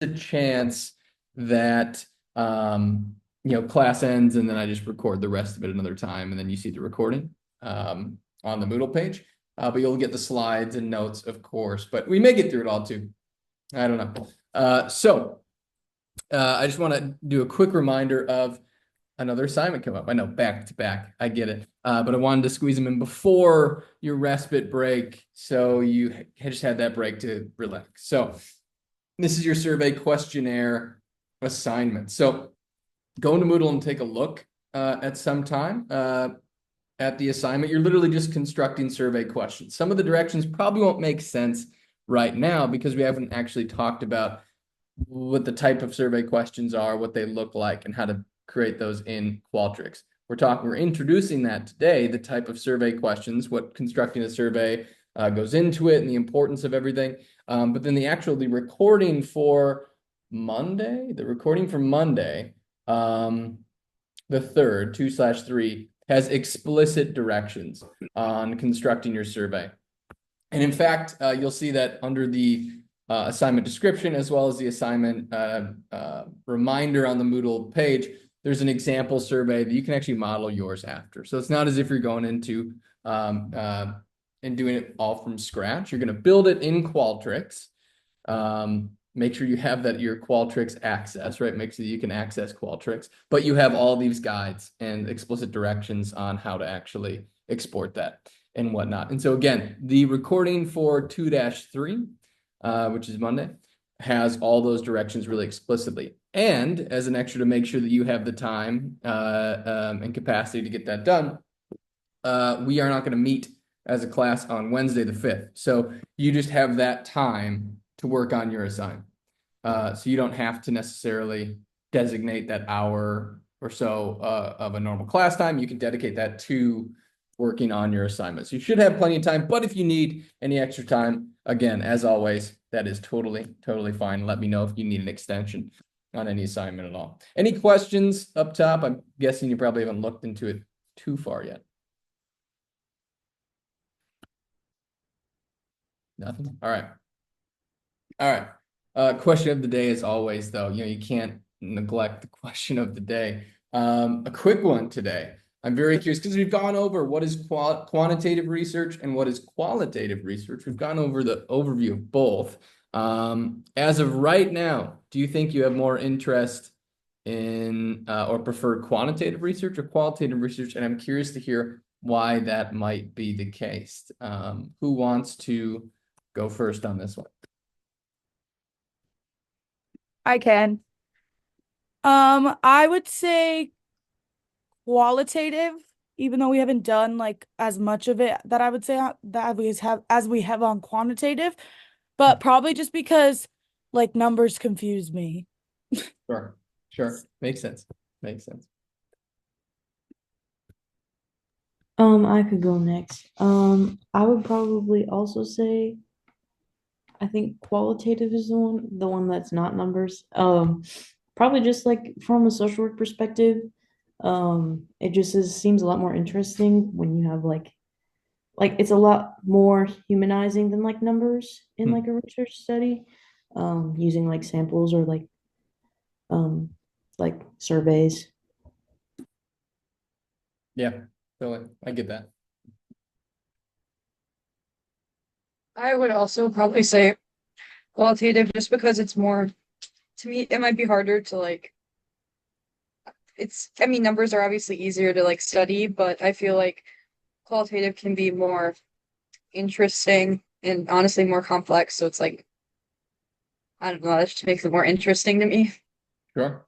a chance that class ends and then I just record the rest of it another time, and then you see the recording on the Moodle page. But you'll get the slides and notes, of course. But we may get through it all too. I don't know. I just want to do a quick reminder of another assignment come up. I know, back to back. I get it. But I wanted to squeeze them in before your respite break, so you just had that break to relax. So this is your survey questionnaire assignment. So go into Moodle and take a look at some time at the assignment. You're literally just constructing survey questions. Some of the directions probably won't make sense right now because we haven't actually talked about what the type of survey questions are, what they look like, and how to create those in Qualtrics. We're introducing that today, the type of survey questions, what constructing a survey goes into it, and the importance of everything. But then the recording for Monday, the 3rd, 2/3, has explicit directions on constructing your survey. And in fact, you'll see that under the assignment description, as well as the assignment reminder on the Moodle page, there's an example survey that you can actually model yours after. So it's not as if you're going into and doing it all from scratch. You're going to build it in Qualtrics. Make sure you have your Qualtrics access, right? Make sure that you can access Qualtrics, but you have all these guides and explicit directions on how to actually export that and whatnot. And so again, the recording for 2-3, which is Monday, has all those directions really explicitly. And as an extra to make sure that you have the time and capacity to get that done, we are not going to meet as a class on Wednesday the 5th. So you just have that time to work on your assignment. So you don't have to necessarily designate that hour or so of a normal class time. You can dedicate that to working on your assignments. You should have plenty of time, but if you need any extra time, again, as always, that is totally fine. Let me know if you need an extension on any assignment at all. Any questions up top? I'm guessing you probably haven't looked into it too far yet. Nothing? All right. All right. Question of the day, as always, though, you can't neglect the question of the day. A quick one today. I'm very curious because we've gone over what is quantitative research and what is qualitative research. We've gone over the overview of both. As of right now, do you think you have more interest in or prefer quantitative research or qualitative research? And I'm curious to hear why that might be the case. Who wants to go first on this one? I can. I would say qualitative, even though we haven't done like as much of it that I would say that we have on quantitative, but probably just because like numbers confuse me. Sure. Sure. Makes sense. Makes sense. I could go next. I would probably also say I think qualitative is the one that's not numbers. Probably just like from a social work perspective, it just seems a lot more interesting when you have like it's a lot more humanizing than like numbers in Hmm. like a research study, using like samples or um like surveys. Yeah, totally. I get that. I would also probably say qualitative just because it's more, to me, it might be harder to like, I mean, numbers are obviously easier to like study, but I feel like qualitative can be more interesting and honestly more complex. So it's like, I don't know, that just makes it more interesting to me. Sure.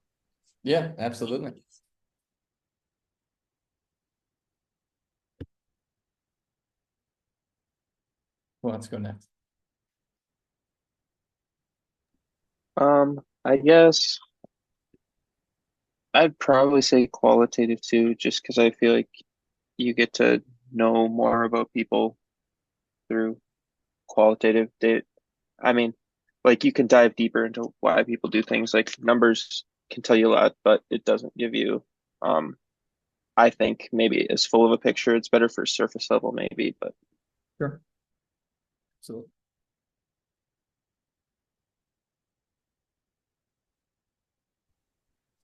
Yeah, absolutely. Well, let's go next. I guess I'd probably say qualitative too, just because I feel like you get to know more about people through qualitative data. I mean, like you can dive deeper into why people do things. Like numbers can tell you a lot, but it doesn't give you, um, I think maybe as full of a picture. It's better for surface level maybe, but Sure. So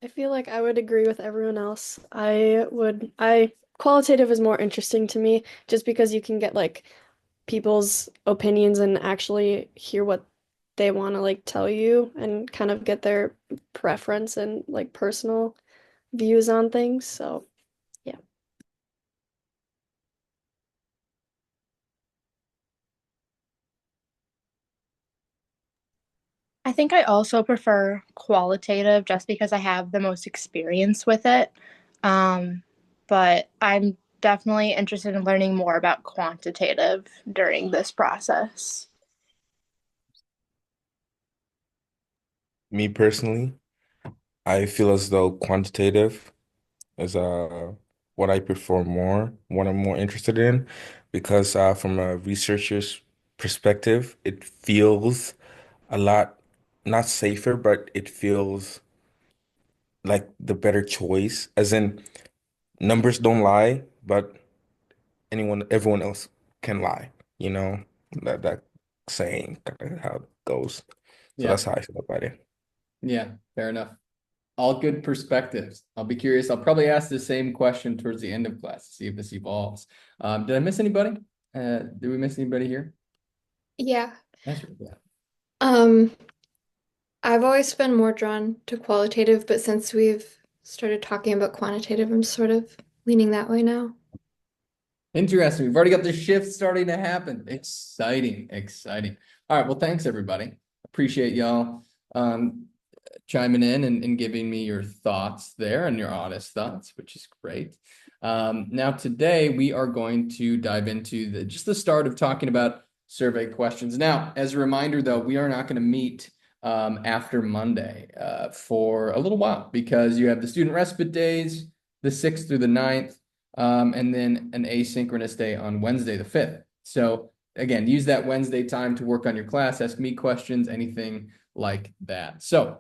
I feel like I would agree with everyone else. Qualitative is more interesting to me just because you can get like people's opinions and actually hear what they want to like tell you and kind of get their preference and like personal views on things. So, yeah. I think I also prefer qualitative just because I have the most experience with it. Um, but I'm definitely interested in learning more about quantitative during this process. Me personally, I feel as though quantitative is what I prefer more, what I'm more interested in, because from a researcher's perspective, it feels a lot not safer, but it feels like the better choice. As in, numbers don't lie, but everyone else can lie. You know that saying kind of how it goes. So Yeah, that's how I feel about it. yeah, fair enough. All good perspectives. I'll be curious. I'll probably ask the same question towards the end of class to see if this evolves. Did I miss anybody? Did we miss anybody here? Yeah. That's right. Yeah. Um, I've always been more drawn to qualitative, but since we've started talking about quantitative, I'm sort of leaning that way now. Interesting. We've already got the shift starting to happen. Exciting, exciting. All right. Well, thanks everybody. Appreciate y'all chiming in and giving me your thoughts there and your honest thoughts, which is great. Now today we are going to dive into just the start of talking about survey questions. Now, as a reminder though, we are not going to meet after Monday for a little while because you have the student respite days, the 6th through the 9th, and then an asynchronous day on Wednesday, the 5th. So again, use that Wednesday time to work on your class, ask me questions, anything like that. So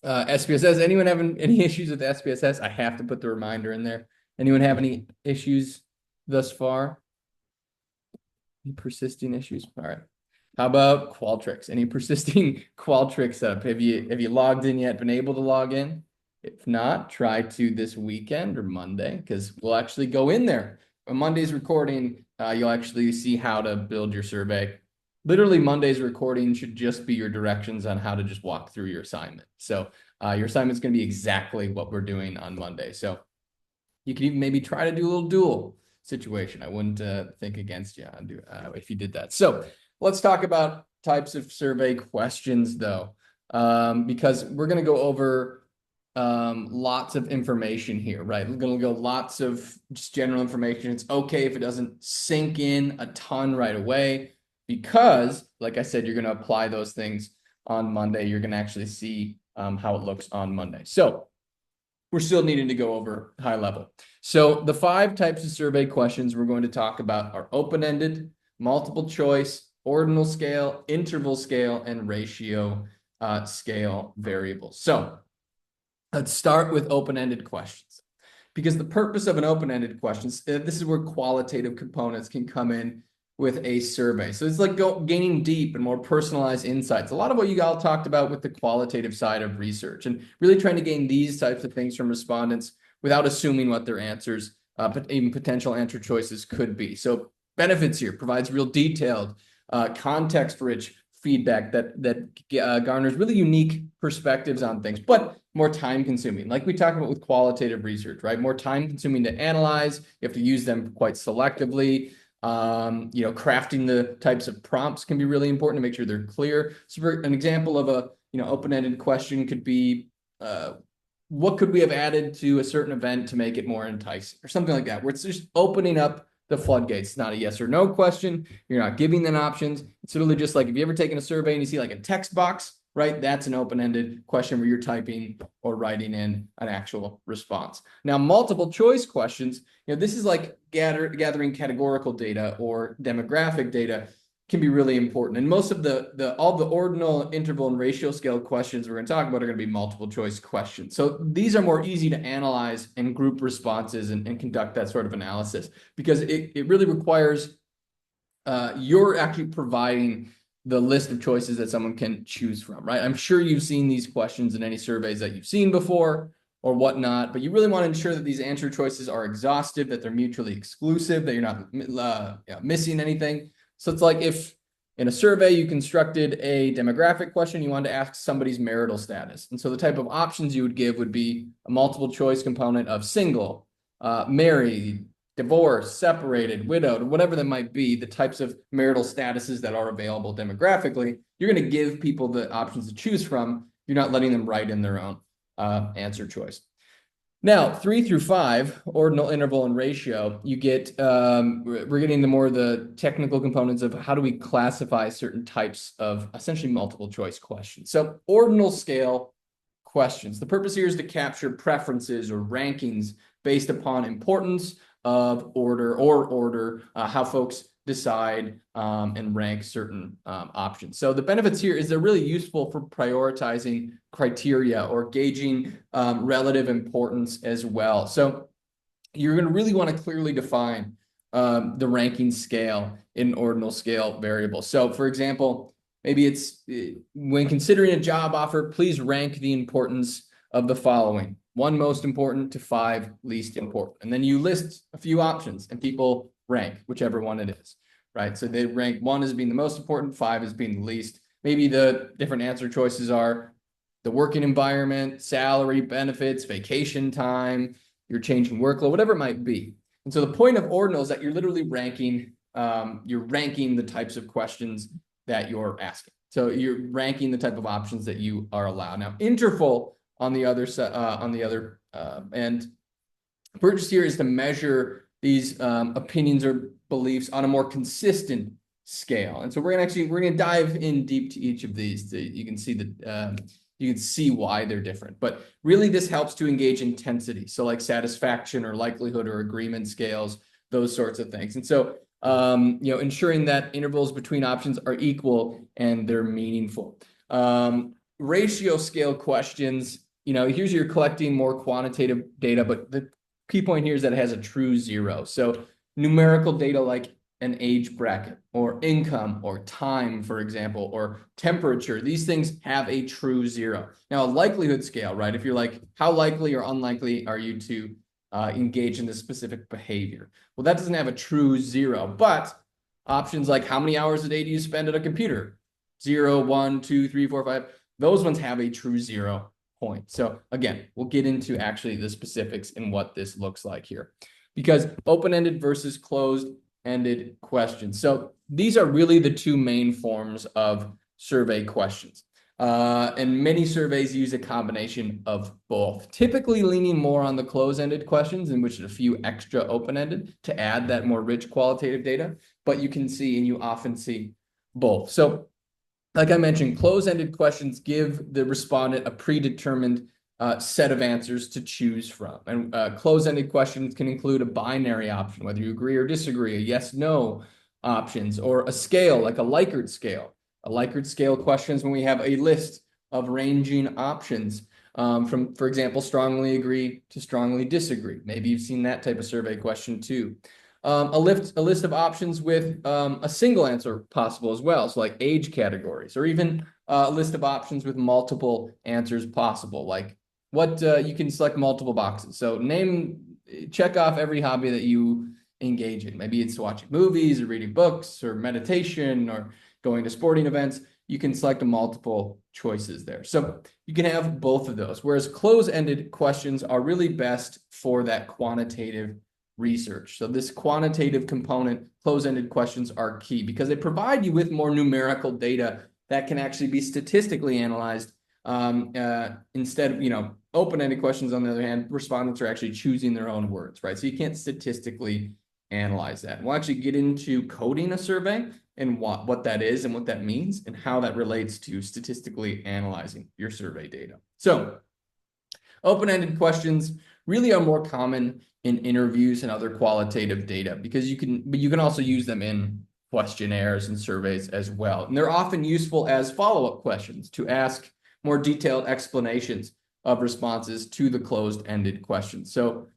SPSS, anyone having any issues with SPSS? I have to put the reminder in there. Anyone have any issues thus far? Any persisting issues? All right. How about Qualtrics? Any persisting Qualtrics setup? Have you logged in yet? Been able to log in? If not, try to this weekend or Monday, because we'll actually go in there. On Monday's recording, you'll actually see how to build your survey. Literally, Monday's recording should just be your directions on how to just walk through your assignment. So your assignment is going to be exactly what we're doing on Monday. So you can even maybe try to do a little dual situation. I wouldn't think against you if you did that. So let's talk about types of survey questions, though, because we're going to go over lots of information here, right? We're going to go lots of just general information. It's okay if it doesn't sink in a ton right away, because like I said, you're going to apply those things on Monday. You're going to actually see how it looks on Monday. So we're still needing to go over high level. So the 5 types of survey questions we're going to talk about are open-ended, multiple choice, ordinal scale, interval scale, and ratio scale variables. So let's start with open-ended questions, because the purpose of an open-ended question, this is where qualitative components can come in with a survey. So it's like gaining deep and more personalized insights. A lot of what you all talked about with the qualitative side of research, and really trying to gain these types of things from respondents without assuming what their answers, but even potential answer choices could be. So benefits here provides real detailed, context-rich feedback that garners really unique perspectives on things, but more time consuming, like we talked about with qualitative research, right? More time consuming to analyze. You have to use them quite selectively. Crafting the types of prompts can be really important to make sure they're clear. So for an example of a, open-ended question could be, what could we have added to a certain event to make it more enticing, or something like that, where it's just opening up the floodgates. It's not a yes or no question. You're not giving them options. It's literally just like, if you ever taken a survey and you see like a text box, right? That's an open-ended question where you're typing or writing in an actual response. Now, multiple choice questions, this is like gathering categorical data or demographic data, can be really important. And most of all the ordinal, interval, and ratio scale questions we're going to talk about are going to be multiple choice questions. So these are more easy to analyze and group responses and conduct that sort of analysis, because it really requires you're actually providing the list of choices that someone can choose from, right? I'm sure you've seen these questions in any surveys that you've seen before or whatnot, but you really want to ensure that these answer choices are exhaustive, that they're mutually exclusive, that you're not missing anything. So it's like if in a survey you constructed a demographic question, you wanted to ask somebody's marital status. And so the type of options you would give would be a multiple choice component of single, married, divorced, separated, widowed, whatever that might be, the types of marital statuses that are available demographically. You're going to give people the options to choose from. You're not letting them write in their own answer choice. Now, 3 through 5, ordinal, interval, and ratio, you get, we're getting the more the technical components of how do we classify certain types of essentially multiple choice questions. So ordinal scale questions. The purpose here is to capture preferences or rankings based upon importance of order, how folks decide and rank certain options. So the benefits here is they're really useful for prioritizing criteria or gauging relative importance as well. So you're going to really want to clearly define the ranking scale in ordinal scale variables. So for example, maybe it's when considering a job offer, please rank the importance of the following: 1 most important to 5 least important. And then you list a few options and people rank whichever one it is, right? So they rank 1 as being the most important, 5 as being the least. Maybe the different answer choices are the working environment, salary, benefits, vacation time, your changing workload, whatever it might be. And so the point of ordinal is that you're literally ranking, the types of questions that you're asking. So you're ranking the type of options that you are allowed. Now, interval on the other end, purpose here is to measure these opinions or beliefs on a more consistent scale. And so we're gonna dive in deep to each of these. You can see that you can see why they're different. But really, this helps to engage intensity. So like satisfaction or likelihood or agreement scales, those sorts of things. And so ensuring that intervals between options are equal and they're meaningful. Ratio scale questions, here's you're collecting more quantitative data, but the key point here is that it has a true 0. So numerical data like an age bracket or income or time, for example, or temperature, these things have a true 0. Now, a likelihood scale, right? If you're like, how likely or unlikely are you to engage in this specific behavior? Well, that doesn't have a true 0, but options like how many hours a day do you spend at a computer? 0, 1, 2, 3, 4, 5. Those ones have a true 0 point. So again, we'll get into actually the specifics and what this looks like here, because open-ended versus closed-ended questions. So these are really the 2 main forms of survey questions. And many surveys use a combination of both, typically leaning more on the close-ended questions, in which a few extra open-ended to add that more rich qualitative data. But you can see, and you often see both. So like I mentioned, close-ended questions give the respondent a predetermined set of answers to choose from. And close-ended questions can include a binary option, whether you agree or disagree, a yes-no options, or a scale like a Likert scale. A Likert scale questions when we have a list of ranging options from, for example, strongly agree to strongly disagree. Maybe you've seen that type of survey question too. A list of options with a single answer possible as well, so like age categories, or even a list of options with multiple answers possible, like what you can select multiple boxes. So check off every hobby that you engage in. Maybe it's watching movies or reading books or meditation or going to sporting events. You can select multiple choices there. So you can have both of those, whereas close-ended questions are really best for that quantitative research. So this quantitative component, close-ended questions are key because they provide you with more numerical data that can actually be statistically analyzed. Instead of, open-ended questions, on the other hand, respondents are actually choosing their own words, right? So you can't statistically analyze that. We'll actually get into coding a survey and what that is and what that means and how that relates to statistically analyzing your survey data. So open-ended questions really are more common in interviews and other qualitative data because you can also use them in questionnaires and surveys as well. And they're often useful as follow-up questions to ask more detailed explanations of responses to the closed-ended questions. So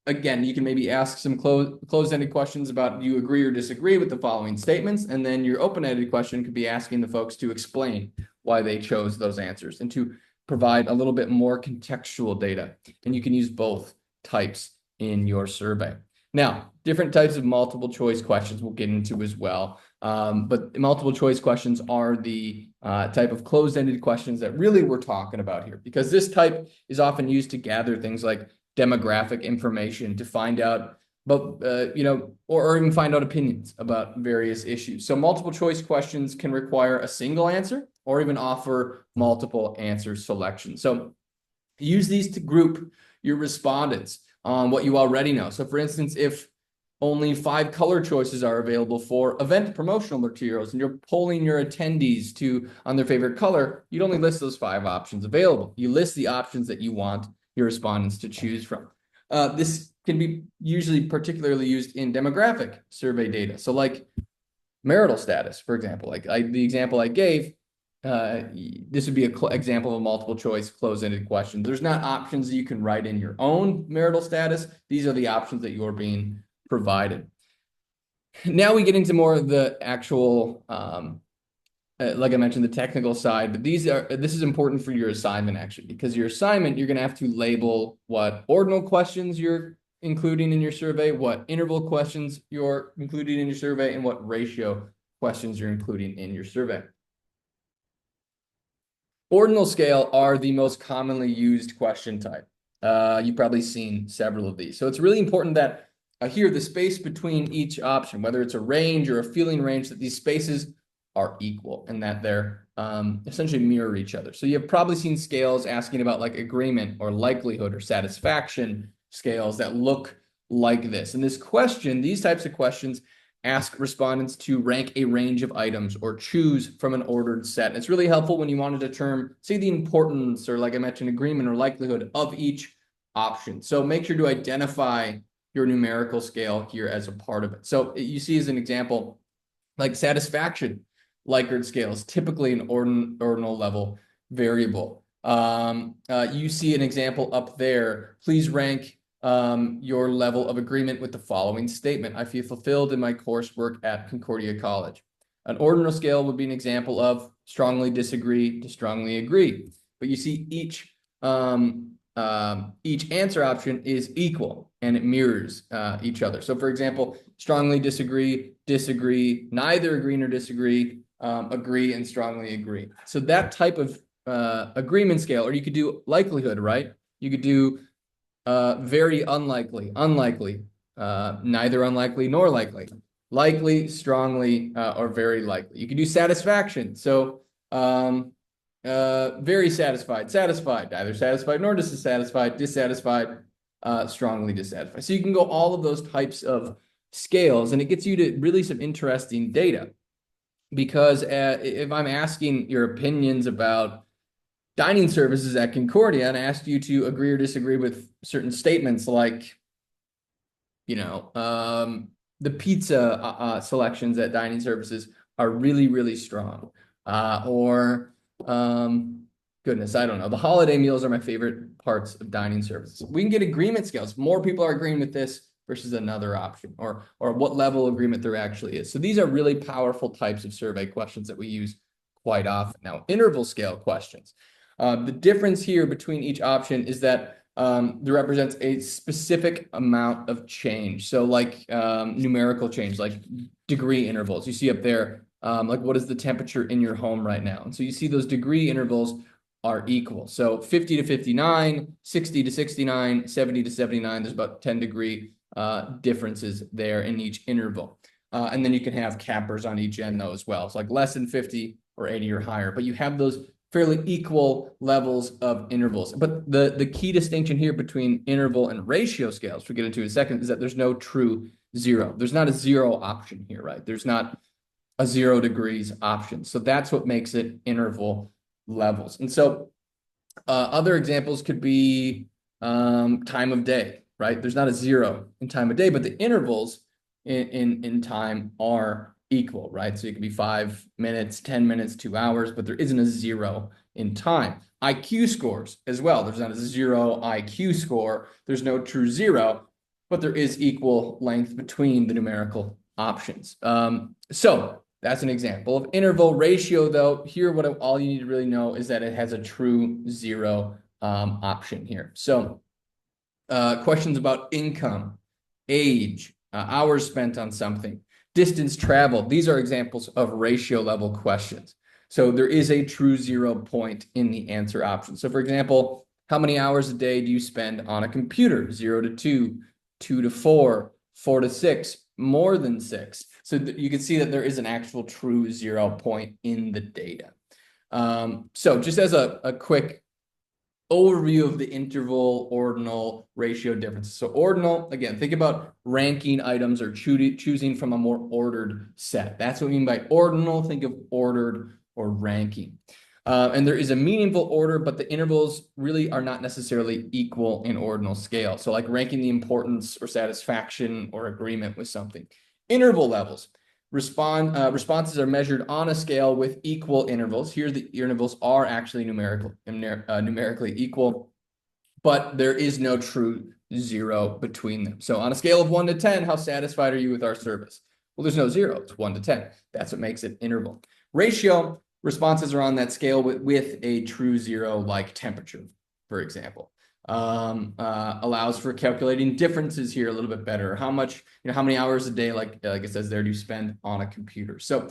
again, you can maybe ask some closed-ended questions about, do you agree or disagree with the following statements? And then your open-ended question could be asking the folks to explain why they chose those answers and to provide a little bit more contextual data. And you can use both types in your survey. Now, different types of multiple choice questions we'll get into as well. But multiple choice questions are the type of closed-ended questions that really we're talking about here, because this type is often used to gather things like demographic information, to find out, but or even find out opinions about various issues. So multiple choice questions can require a single answer or even offer multiple answer selections. So use these to group your respondents on what you already know. So for instance, if only 5 color choices are available for event promotional materials and you're polling your attendees on their favorite color, you'd only list those 5 options available. You list the options that you want your respondents to choose from. This can be usually particularly used in demographic survey data. So like marital status, for example, like the example I gave, this would be an example of multiple choice closed-ended question. There's not options that you can write in your own marital status. These are the options that you're being provided. Now we get into more of the actual, like I mentioned, the technical side, but this is important for your assignment actually, because your assignment, you're going to have to label what ordinal questions you're including in your survey, what interval questions you're including in your survey, and what ratio questions you're including in your survey. Ordinal scale are the most commonly used question type. You've probably seen several of these. So it's really important that here, the space between each option, whether it's a range or a feeling range, that these spaces are equal and that they're essentially mirror each other. So you've probably seen scales asking about like agreement or likelihood or satisfaction scales that look like this. And this question, these types of questions ask respondents to rank a range of items or choose from an ordered set. And it's really helpful when you want to determine, say, the importance or, like I mentioned, agreement or likelihood of each option. So make sure to identify your numerical scale here as a part of it. So you see as an example, like satisfaction Likert scale is typically an ordinal level variable. You see an example up there. Please rank your level of agreement with the following statement: I feel fulfilled in my coursework at Concordia College. An ordinal scale would be an example of strongly disagree to strongly agree. But you see each answer option is equal and it mirrors each other. So for example, strongly disagree, disagree, neither agree nor disagree, agree, and strongly agree. So that type of agreement scale, or you could do likelihood, right? You could do very unlikely, unlikely, neither unlikely nor likely, likely, strongly, or very likely. You could do satisfaction. So very satisfied, satisfied, neither satisfied nor dissatisfied, dissatisfied, strongly dissatisfied. So you can go all of those types of scales, and it gets you to really some interesting data. Because if I'm asking your opinions about dining services at Concordia and I asked you to agree or disagree with certain statements like, the pizza selections at dining services are really, really strong. Goodness, I don't know. The holiday meals are my favorite parts of dining services. We can get agreement scales. More people are agreeing with this versus another option, or what level of agreement there actually is. So these are really powerful types of survey questions that we use quite often. Now, interval scale questions. The difference here between each option is that there represents a specific amount of change. So like numerical change, like degree intervals. You see up there, like what is the temperature in your home right now? And so you see those degree intervals are equal. So 50 to 59, 60 to 69, 70 to 79, there's about 10 degree differences there in each interval. And then you can have cappers on each end though as well. It's like less than 50 or 80 or higher, but you have those fairly equal levels of intervals. But the key distinction here between interval and ratio scales, we'll get into in a second, is that there's no true zero. There's not a zero option here, right? There's not a 0 degrees option. So that's what makes it interval levels. And so other examples could be time of day, right? There's not a 0 in time of day, but the intervals in time are equal, right? So it could be 5 minutes, 10 minutes, 2 hours, but there isn't a 0 in time. IQ scores as well. There's not a 0 IQ score. There's no true 0. but there is equal length between the numerical options. So that's an example of interval. Ratio, though, here all you need to really know is that it has a true zero option here. So questions about income, age, hours spent on something, distance traveled. These are examples of ratio level questions. So there is a true 0 point in the answer option. So for example, how many hours a day do you spend on a computer? 0 to 2, 2 to 4, 4 to 6, more than 6. So you can see that there is an actual true 0 point in the data. So just as a quick overview of the interval, ordinal, ratio differences. So ordinal, again, think about ranking items or choosing from a more ordered set. That's what we mean by ordinal. Think of ordered or ranking. And there is a meaningful order, but the intervals really are not necessarily equal in ordinal scale. So like ranking the importance or satisfaction or agreement with something. Interval levels. Responses are measured on a scale with equal intervals. Here, the intervals are actually numerically equal, but there is no true 0 between them. So on a scale of 1 to 10, how satisfied are you with our service? Well, there's no 0. It's 1 to 10. That's what makes it interval. Ratio, responses are on that scale with a true 0, like temperature, for example. Allows for calculating differences here a little bit better. How much, how many hours a day, like it says there, do you spend on a computer? So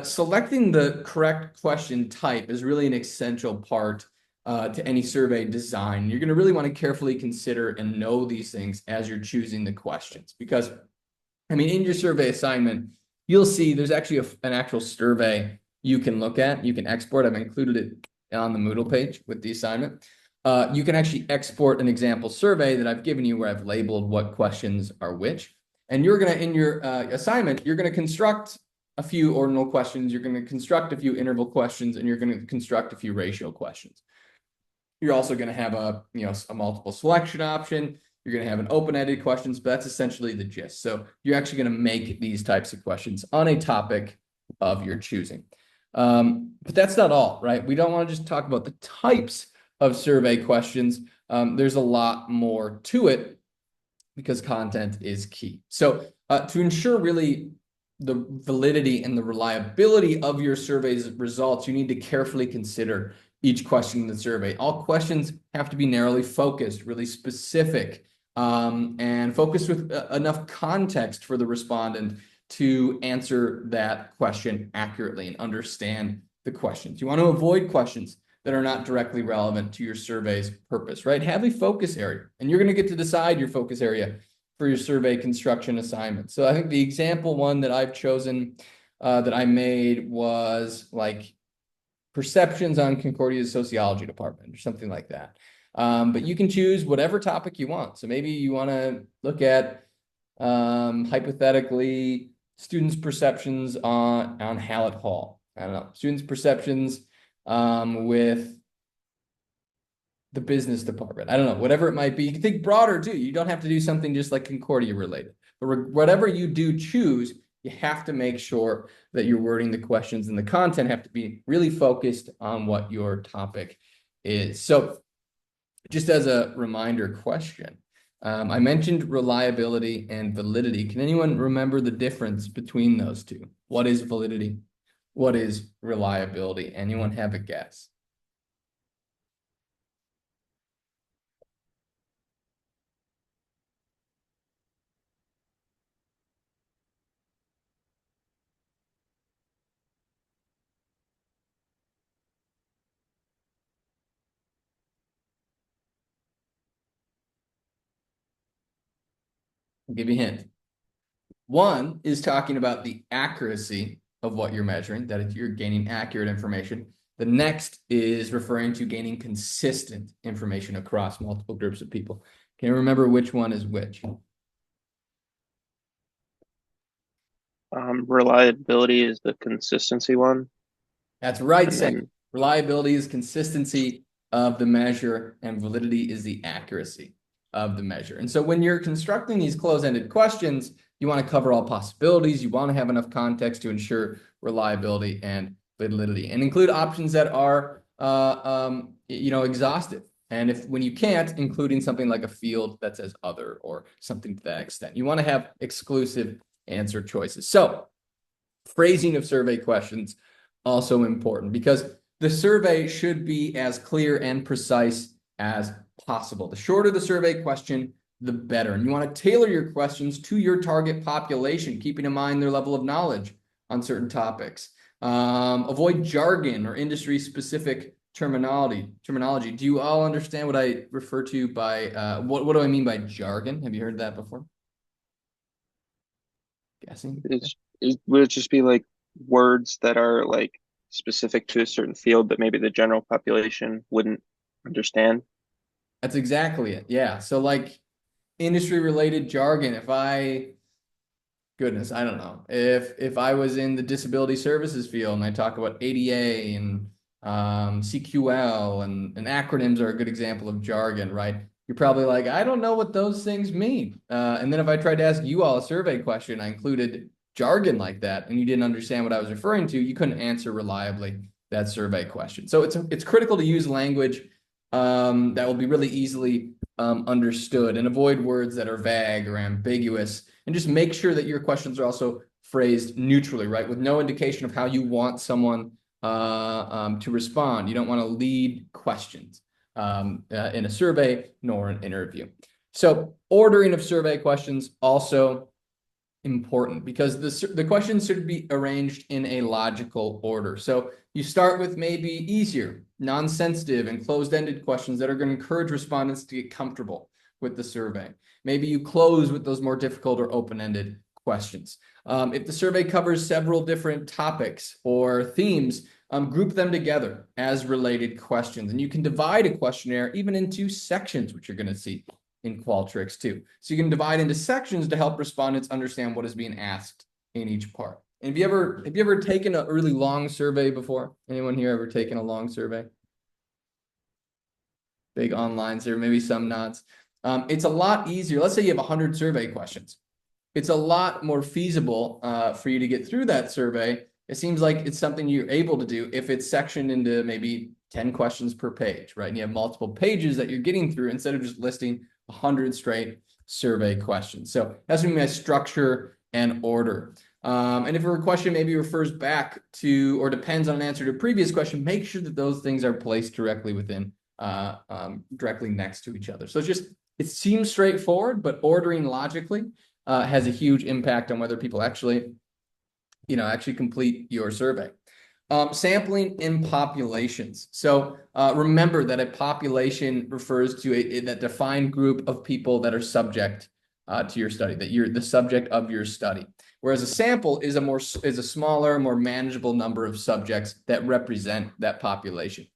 selecting the correct question type is really an essential part to any survey design. You're going to really want to carefully consider and know these things as you're choosing the questions, because in your survey assignment, you'll see there's actually an actual survey you can look at. You can export. I've included it on the Moodle page with the assignment. You can actually export an example survey that I've given you where I've labeled what questions are which. And you're going to, in your assignment, you're going to construct a few ordinal questions, you're going to construct a few interval questions, and you're going to construct a few ratio questions. You're also going to have a multiple selection option. You're going to have an open-ended questions, but that's essentially the gist. So you're actually going to make these types of questions on a topic of your choosing. But that's not all, right? We don't want to just talk about the types of survey questions. There's a lot more to it because content is key. So to ensure really the validity and the reliability of your survey's results, you need to carefully consider each question in the survey. All questions have to be narrowly focused, really specific, and focused with enough context for the respondent to answer that question accurately and understand the questions. You want to avoid questions that are not directly relevant to your survey's purpose, right? Have a focus area, and you're going to get to decide your focus area for your survey construction assignment. So I think the example one that I've chosen that I made was like perceptions on Concordia's sociology department or something like that. But you can choose whatever topic you want. So maybe you want to look at hypothetically students' perceptions on Hallett Hall. I don't know, students' perceptions with the business department. I don't know, whatever it might be. You can think broader too. You don't have to do something just like Concordia related. But whatever you do choose, you have to make sure that you're wording the questions and the content have to be really focused on what your topic is. So just as a reminder question, I mentioned reliability and validity. Can anyone remember the difference between those two? What is validity? What is reliability? Anyone have a guess? I'll give you a hint. One is talking about the accuracy of what you're measuring, that you're gaining accurate information. The next is referring to gaining consistent information across multiple groups of people. Can you remember which one is which? Reliability is the consistency one. That's right, And Sam. then- Reliability is consistency of the measure, and validity is the accuracy of the measure. And so when you're constructing these close-ended questions, you want to cover all possibilities. You want to have enough context to ensure reliability and validity, and include options that are, exhaustive And if when you can't, including something like a field that says other or something to that extent. You want to have exclusive answer choices. So phrasing of survey questions also important because the survey should be as clear and precise as possible. The shorter the survey question, the better. And you want to tailor your questions to your target population, keeping in mind their level of knowledge on certain topics. Avoid jargon or industry-specific terminology. Do you all understand what I refer to by what do I mean by jargon? Have you heard that before? Guessing? Would it just be like words that are like specific to a certain field that maybe the general population wouldn't understand? That's exactly it. Yeah. So like industry-related jargon, goodness, I don't know. If I was in the disability services field and I talk about ADA and CQL and acronyms are a good example of jargon, right? You're probably like, I don't know what those things mean. And then if I tried to ask you all a survey question, I included jargon like that, and you didn't understand what I was referring to, you couldn't answer reliably that survey question. So it's critical to use language that will be really easily understood and avoid words that are vague or ambiguous, and just make sure that your questions are also phrased neutrally, right? With no indication of how you want someone to respond. You don't want to lead questions in a survey nor an interview. So ordering of survey questions also important because the questions should be arranged in a logical order. So you start with maybe easier, non-sensitive and closed-ended questions that are going to encourage respondents to get comfortable with the survey. Maybe you close with those more difficult or open-ended questions. If the survey covers several different topics or themes, group them together as related questions. And you can divide a questionnaire even into sections, which you're going to see in Qualtrics too. So you can divide into sections to help respondents understand what is being asked in each part. And have you ever taken a really long survey before? Anyone here ever taken a long survey? Big online survey, maybe some nods. It's a lot easier. Let's say you have 100 survey questions. It's a lot more feasible for you to get through that survey. It seems like it's something you're able to do if it's sectioned into maybe 10 questions per page, right? And you have multiple pages that you're getting through instead of just listing 100 straight survey questions. So that's going to be my structure and order. And if a question maybe refers back to or depends on an answer to a previous question, make sure that those things are placed directly within, directly next to each other. So it seems straightforward, but ordering logically has a huge impact on whether people actually complete your survey. Sampling in populations. So remember that a population refers to that defined group of people that are subject to your study, that you're the subject of your study. Whereas a sample is a smaller, more manageable number of subjects that represent that population.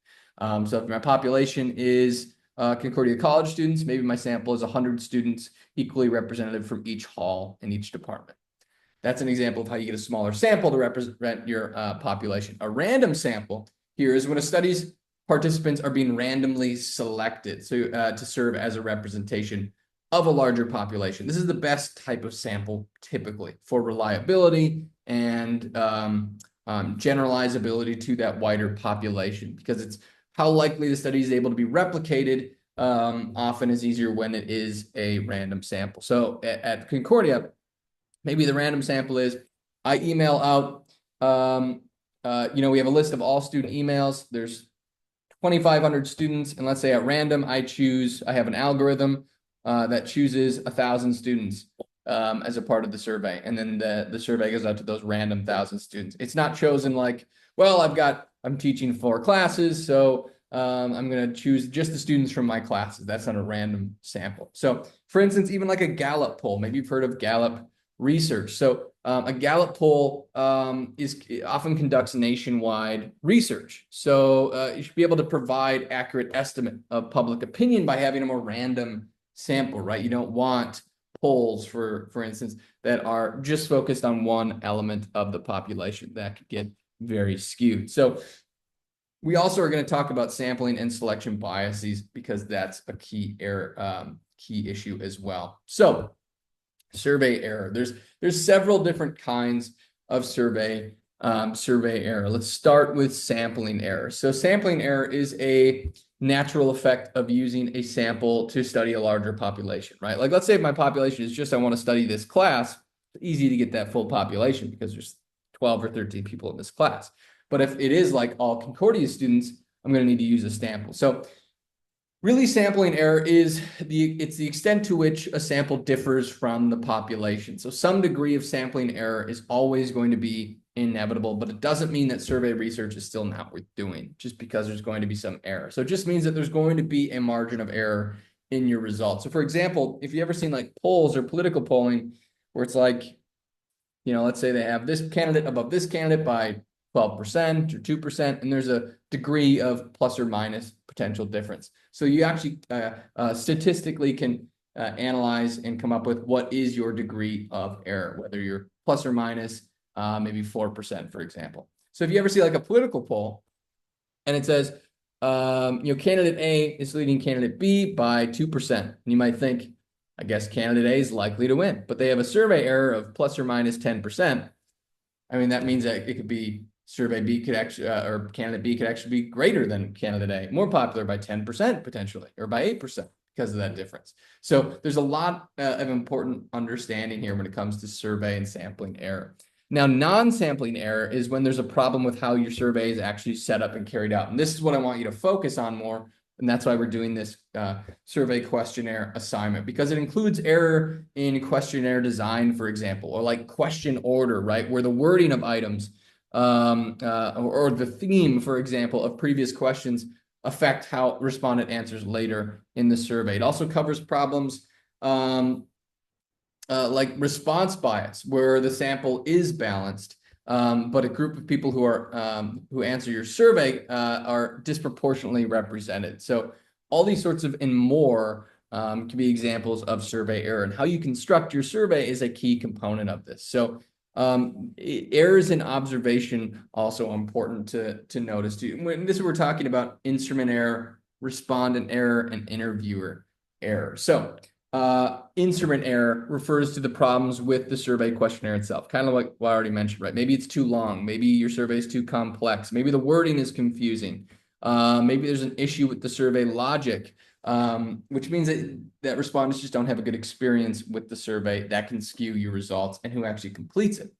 So if my population is Concordia College students, maybe my sample is 100 students equally representative from each hall in each department. That's an example of how you get a smaller sample to represent your population. A random sample here is when a study's participants are being randomly selected to serve as a representation of a larger population. This is the best type of sample typically for reliability and generalizability to that wider population, because it's how likely the study is able to be replicated often is easier when it is a random sample. So at Concordia, maybe the random sample is I email out, we have a list of all student emails. There's 2,500 students. And let's say at random, I have an algorithm that chooses 1,000 students as a part of the survey. And then the survey goes out to those random 1,000 students. It's not chosen like, well, I'm teaching 4 classes, so I'm going to choose just the students from my classes. That's not a random sample. So for instance, even like a Gallup poll, maybe you've heard of Gallup research. So a Gallup poll often conducts nationwide research. So you should be able to provide accurate estimate of public opinion by having a more random sample, right? You don't want polls, for instance, that are just focused on one element of the population. That could get very skewed. So we also are going to talk about sampling and selection biases because that's a key issue as well. So survey error. There's several different kinds of survey error. Let's start with sampling error. So sampling error is a natural effect of using a sample to study a larger population, right? Like, let's say if my population is just, I want to study this class, it's easy to get that full population because there's 12 or 13 people in this class. But if it is like all Concordia students, I'm going to need to use a sample. So really, sampling error is it's the extent to which a sample differs from the population. So some degree of sampling error is always going to be inevitable, but it doesn't mean that survey research is still not worth doing just because there's going to be some error. So it just means that there's going to be a margin of error in your results. So for example, if you ever seen like polls or political polling where it's like, you know, let's say they have this candidate above this candidate by 12% or 2%, and there's a degree of plus or minus potential difference. So you actually statistically can analyze and come up with what is your degree of error, whether you're plus or minus maybe 4%, for example. So if you ever see like a political poll and it says, you know, candidate A is leading candidate B by 2%, and you might think, I guess candidate A is likely to win, but they have a survey error of plus or minus 10%. I mean, that means that it could be survey B could actually, or candidate B could actually be greater than candidate A, more popular by 10% potentially, or by 8% because of that difference. So there's a lot of important understanding here when it comes to survey and sampling error. Now, non-sampling error is when there's a problem with how your survey is actually set up and carried out. And this is what I want you to focus on more. And that's why we're doing this survey questionnaire assignment, because it includes error in questionnaire design, for example, or like question order, right? Where the wording of items or the theme, for example, of previous questions affect how respondent answers later in the survey. It also covers problems like response bias, where the sample is balanced, but a group of people who answer your survey are disproportionately represented. So all these sorts of and more can be examples of survey error, and how you construct your survey is a key component of this. So errors in observation also important to notice too. When this we're talking about instrument error, respondent error, and interviewer error. So instrument error refers to the problems with the survey questionnaire itself, kind of like what I already mentioned, right? Maybe it's too long, maybe your survey is too complex, maybe the wording is confusing, maybe there's an issue with the survey logic, which means that respondents just don't have a good experience with the survey. That can skew your results and who actually completes it.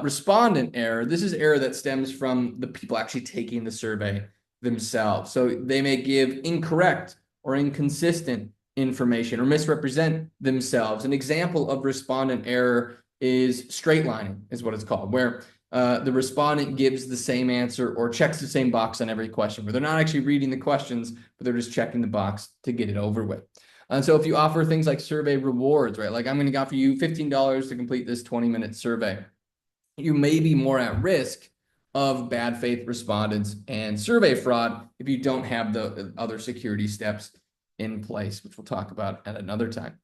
Respondent error, this is error that stems from the people actually taking the survey themselves. So they may give incorrect or inconsistent information or misrepresent themselves. An example of respondent error is straight lining, is what it's called, where the respondent gives the same answer or checks the same box on every question, where they're not actually reading the questions, but they're just checking the box to get it over with. And so if you offer things like survey rewards, right, like I'm going to offer you $15 to complete this 20-minute survey, you may be more at risk of bad faith respondents and survey fraud if you don't have the other security steps in place, which we'll talk about at another time.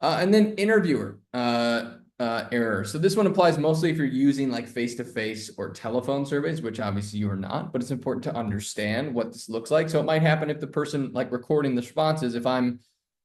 And then interviewer error. So this one applies mostly if you're using like face-to-face or telephone surveys, which obviously you are not, but it's important to understand what this looks like. So it might happen if the person like recording the responses, if I'm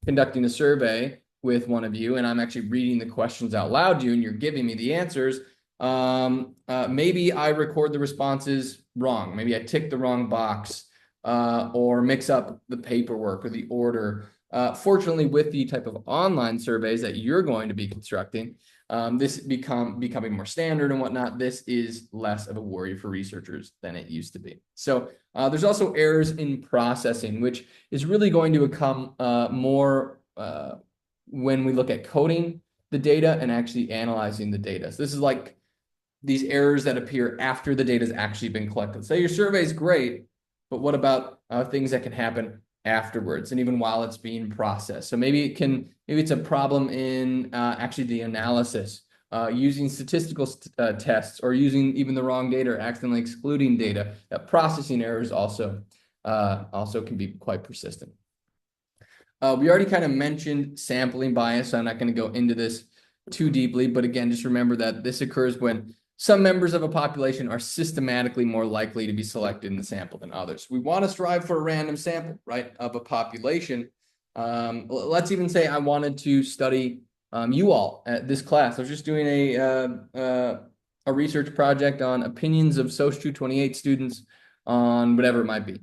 conducting a survey with one of you and I'm actually reading the questions out loud to you and you're giving me the answers, maybe I record the responses wrong. Maybe I tick the wrong box or mix up the paperwork or the order. Fortunately, with the type of online surveys that you're going to be constructing, this becoming more standard and whatnot, this is less of a worry for researchers than it used to be. So there's also errors in processing, which is really going to become more when we look at coding the data and actually analyzing the data. So this is like these errors that appear after the data has actually been collected. Say your survey is great, but what about things that can happen afterwards and even while it's being processed? So maybe it's a problem in actually the analysis, using statistical tests or using even the wrong data or accidentally excluding data. Processing errors also can be quite persistent. We already kind of mentioned sampling bias, so I'm not going to go into this too deeply, but again, just remember that this occurs when some members of a population are systematically more likely to be selected in the sample than others. We want to strive for a random sample, right, of a population. Let's even say I wanted to study you all at this class. I was just doing a research project on opinions of SOC 228 students on whatever it might be.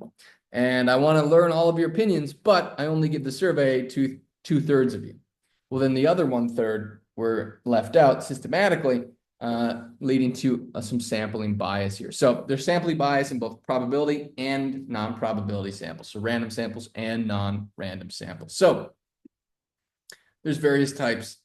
And I want to learn all of your opinions, but I only give the survey to 2/3 of you. Well, then the other 1/3 were left out systematically, leading to some sampling bias here. So there's sampling bias in both probability and non-probability samples. So random samples and non-random samples. So there's various types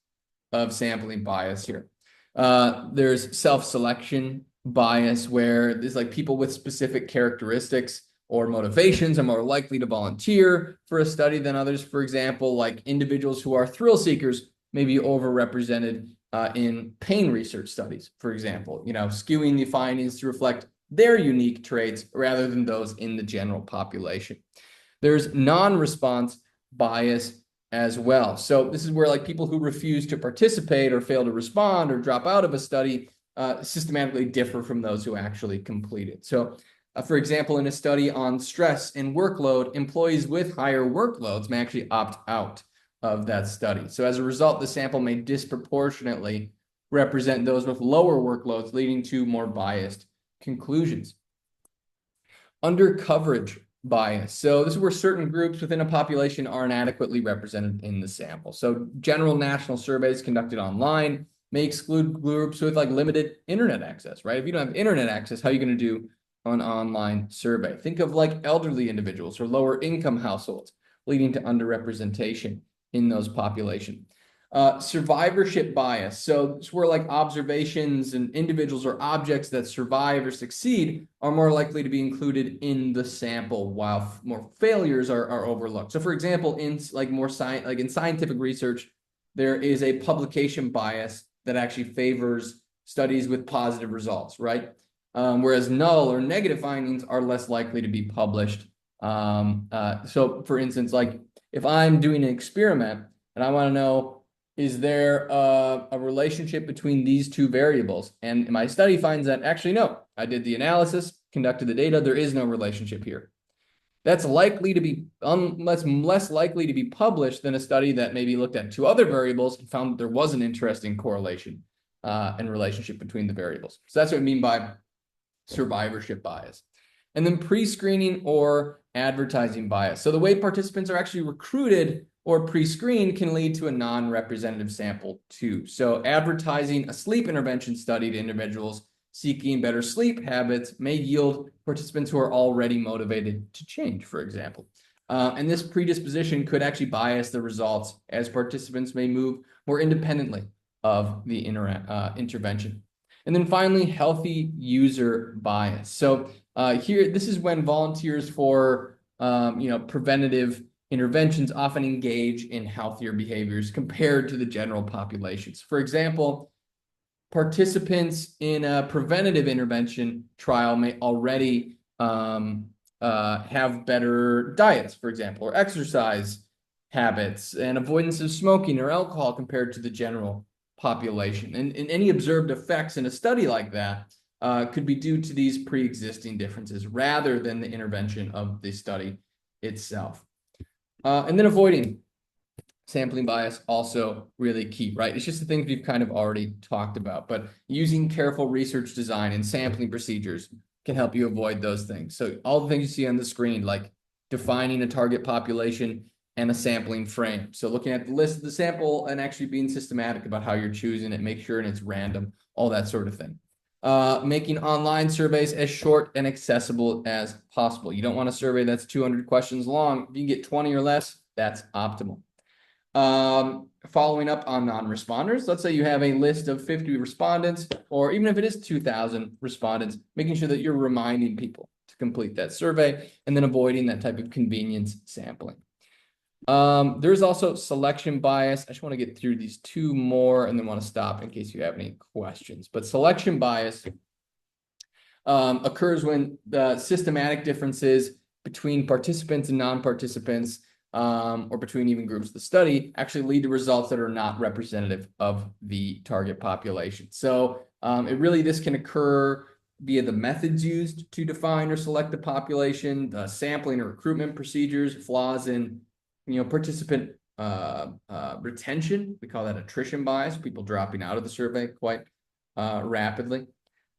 of sampling bias here. There's self-selection bias, where there's like people with specific characteristics or motivations are more likely to volunteer for a study than others. For example, like individuals who are thrill seekers may be overrepresented in pain research studies, for example, skewing the findings to reflect their unique traits rather than those in the general population. There's non-response bias as well. So this is where like people who refuse to participate or fail to respond or drop out of a study systematically differ from those who actually complete it. So for example, in a study on stress and workload, employees with higher workloads may actually opt out of that study. So as a result, the sample may disproportionately represent those with lower workloads, leading to more biased conclusions. Undercoverage bias. So this is where certain groups within a population are inadequately represented in the sample. So general national surveys conducted online may exclude groups with like limited internet access, right? If you don't have internet access, how are you going to do an online survey? Think of like elderly individuals or lower income households, leading to underrepresentation in those populations. Survivorship bias. So it's where like observations and individuals or objects that survive or succeed are more likely to be included in the sample, while more failures are overlooked. So for example, in like in scientific research, there is a publication bias that actually favors studies with positive results, right? Whereas null or negative findings are less likely to be published. So for instance, like if I'm doing an experiment and I want to know, is there a relationship between these two variables? And my study finds that actually, no, I did the analysis, conducted the data, there is no relationship here. That's likely to be less likely to be published than a study that maybe looked at two other variables and found that there was an interesting correlation and relationship between the variables. So that's what I mean by survivorship bias. And then pre-screening or advertising bias. So the way participants are actually recruited or pre-screened can lead to a non-representative sample too. So advertising a sleep intervention study to individuals seeking better sleep habits may yield participants who are already motivated to change, for example. And this predisposition could actually bias the results, as participants may move more independently of the intervention. And then finally, healthy user bias. So here, this is when volunteers for preventative interventions often engage in healthier behaviors compared to the general populations. For example, participants in a preventative intervention trial may already have better diets, for example, or exercise habits and avoidance of smoking or alcohol compared to the general population. And any observed effects in a study like that could be due to these pre-existing differences rather than the intervention of the study itself. And then avoiding sampling bias, also really key, right? It's just the things we've kind of already talked about, but using careful research design and sampling procedures can help you avoid those things. So all the things you see on the screen, like defining a target population and a sampling frame. So looking at the list of the sample and actually being systematic about how you're choosing it, make sure and it's random, all that sort of thing. Making online surveys as short and accessible as possible. You don't want a survey that's 200 questions long. If you can get 20 or less, that's optimal. Following up on non-responders, let's say you have a list of 50 respondents, or even if it is 2,000 respondents, making sure that you're reminding people to complete that survey, and then avoiding that type of convenience sampling. There's also selection bias. I just want to get through these two more and then want to stop in case you have any questions. But selection bias occurs when the systematic differences between participants and non-participants, or between even groups of the study, actually lead to results that are not representative of the target population. So this can occur via the methods used to define or select the population, the sampling or recruitment procedures, flaws in participant retention. We call that attrition bias, people dropping out of the survey quite rapidly.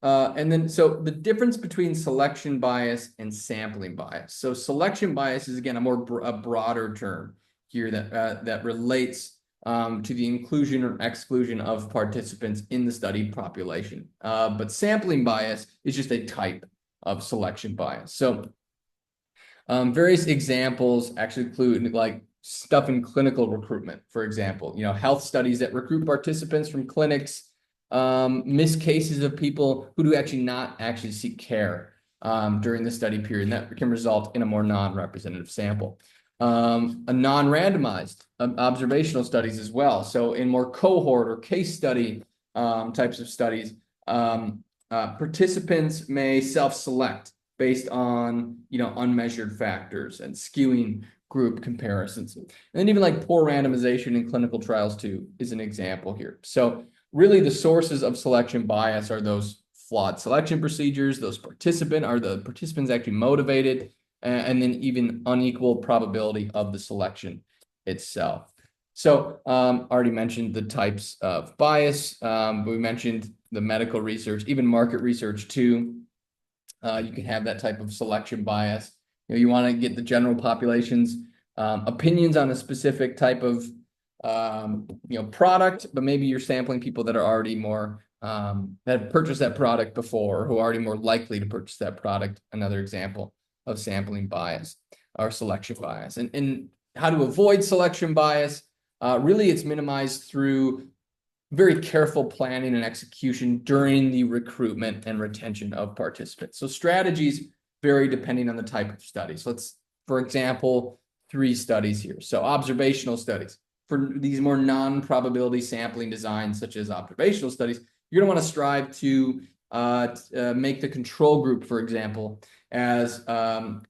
And then, so the difference between selection bias and sampling bias. So selection bias is, again, a broader term here that relates to the inclusion or exclusion of participants in the study population. But sampling bias is just a type of selection bias. So various examples actually include like stuff in clinical recruitment, for example, health studies that recruit participants from clinics, missed cases of people who do actually not actually seek care during the study period, and that can result in a more non-representative sample. A non-randomized observational studies as well. So in more cohort or case study types of studies, participants may self-select based on unmeasured factors and skewing group comparisons. And then even like poor randomization in clinical trials too is an example here. So really the sources of selection bias are those flawed selection procedures, are the participants actually motivated, and then even unequal probability of the selection itself. So already mentioned the types of bias. We mentioned the medical research, even market research too. You can have that type of selection bias. You want to get the general population's opinions on a specific type of product, but maybe you're sampling people that are already more that have purchased that product before, or who are already more likely to purchase that product. Another example of sampling bias or selection bias. And how to avoid selection bias, really it's minimized through very careful planning and execution during the recruitment and retention of participants. So strategies vary depending on the type of studies. Let's, for example, 3 studies here. So observational studies. For these more non-probability sampling designs, such as observational studies, you're going to want to strive to make the control group, for example, as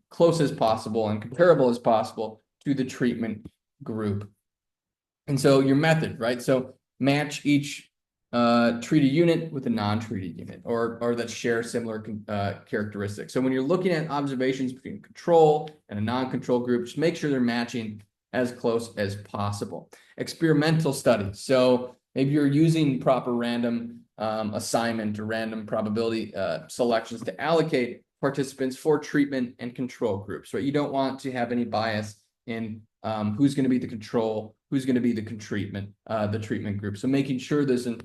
close as possible and comparable as possible to the treatment group. And so your method, right? So match each treated unit with a non-treated unit, or that share similar characteristics. So when you're looking at observations between control and a non-control group, just make sure they're matching as close as possible. Experimental studies. So maybe you're using proper random assignment or random probability selections to allocate participants for treatment and control groups, right? You don't want to have any bias in who's going to be the control, who's going to be the treatment group. So making sure there's an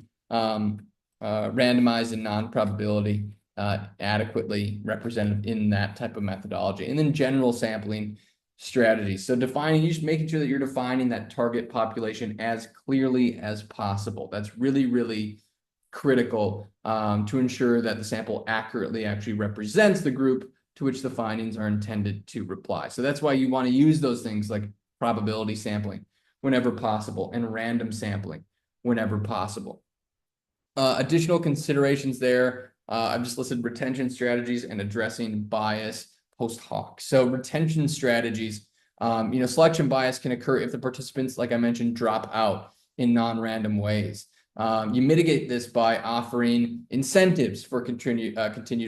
randomized and non-probability adequately represented in that type of methodology. And then general sampling strategies. So just making sure that you're defining that target population as clearly as possible. That's really, really critical to ensure that the sample accurately actually represents the group to which the findings are intended to reply. So that's why you want to use those things like probability sampling whenever possible and random sampling whenever possible. Additional considerations there, I've just listed retention strategies and addressing bias post hoc. So retention strategies, selection bias can occur if the participants, like I mentioned, drop out in non-random ways. You mitigate this by offering incentives for continued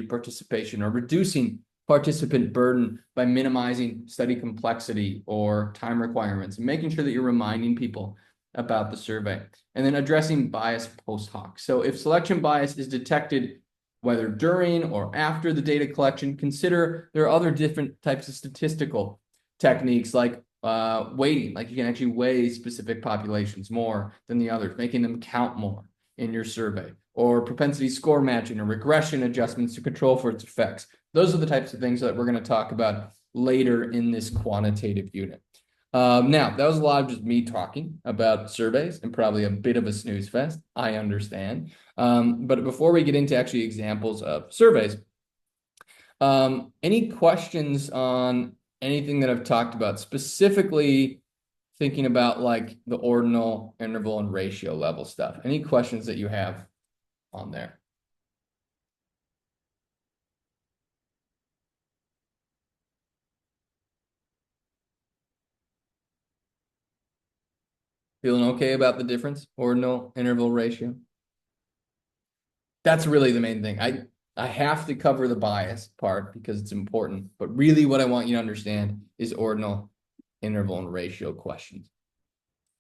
participation, or reducing participant burden by minimizing study complexity or time requirements, and making sure that you're reminding people about the survey. And then addressing bias post hoc. So if selection bias is detected whether during or after the data collection, consider there are other different types of statistical techniques like weighting, like you can actually weigh specific populations more than the others, making them count more in your survey, or propensity score matching or regression adjustments to control for its effects. Those are the types of things that we're going to talk about later in this quantitative unit. Now, that was a lot of just me talking about surveys and probably a bit of a snooze fest, I understand. But before we get into actually examples of surveys, any questions on anything that I've talked about, specifically thinking about like the ordinal, interval, and ratio level stuff? Any questions that you have on there? Feeling okay about the difference? Ordinal, interval, ratio? That's really the main thing. I have to cover the bias part because it's important, but really what I want you to understand is ordinal, interval, and ratio questions.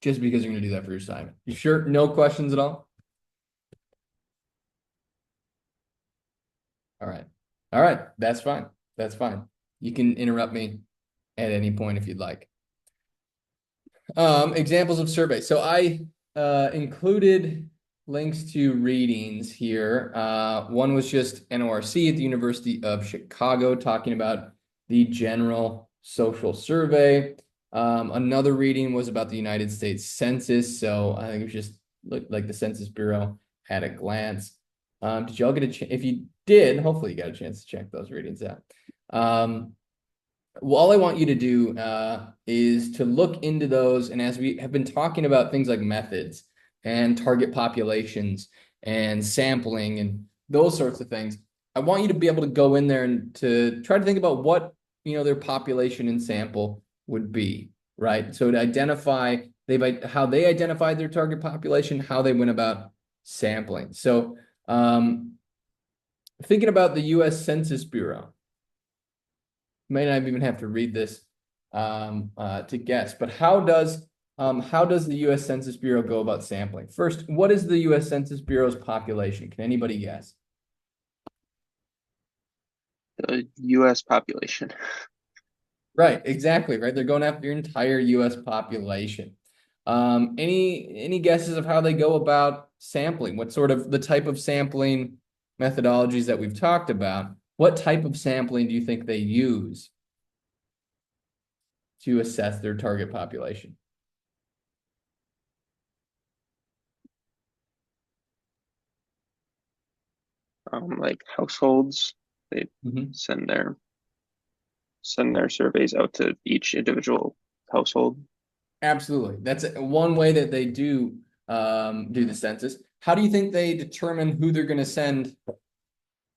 Just because you're going to do that for your assignment. You sure? No questions at all? All right. All right. That's fine. That's fine. You can interrupt me at any point if you'd like. Examples of surveys. So I included links to readings here. One was just NORC at the University of Chicago talking about the General Social Survey. Another reading was about the United States Census. So I think it was just like the Census Bureau at a glance. Did y'all get a chance? If you did, hopefully you got a chance to check those readings out. Well, all I want you to do is to look into those. And as we have been talking about things like methods and target populations and sampling and those sorts of things, I want you to be able to go in there and to try to think about what, their population and sample would be, right? So to identify how they identified their target population, how they went about sampling. So thinking about the U.S. Census Bureau, may not even have to read this to guess, but how does the U.S. Census Bureau go about sampling? First, what is the U.S. Census Bureau's population? Can anybody guess? The U.S. population. Right, exactly, right? They're going after your entire U.S. population. Any guesses of how they go about sampling? What sort of the type of sampling methodologies that we've talked about? What type of sampling do you think they use to assess their target population? Like households, they send their surveys out to each individual household. Absolutely. That's one way that they do the census. How do you think they determine who they're going to send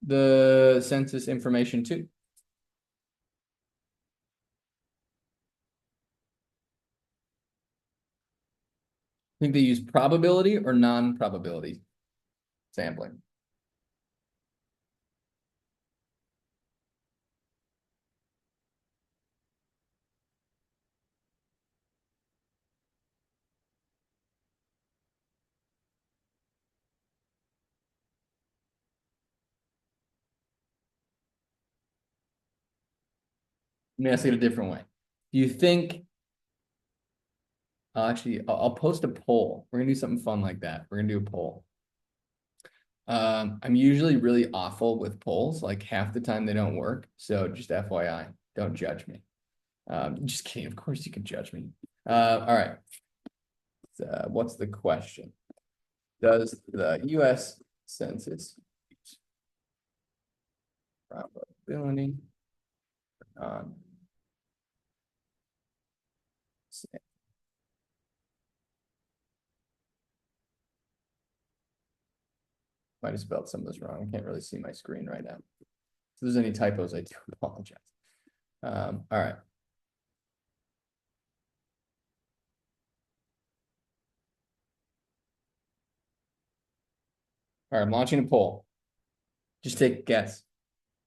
the census information to? Think they use probability or non-probability sampling? Let me ask it a different way. Do you think, actually, I'll post a poll. We're gonna do something fun like that. We're gonna do a poll. I'm usually really awful with polls, like half the time they don't work. So just FYI, don't judge me. Just kidding. Of course you can judge me. All right. What's the question? Does the U.S. Census use probability on might have spelled some of this wrong. I can't really see my screen right now. If there's any typos, I do apologize. All right. All right, I'm launching a poll. Just take a guess.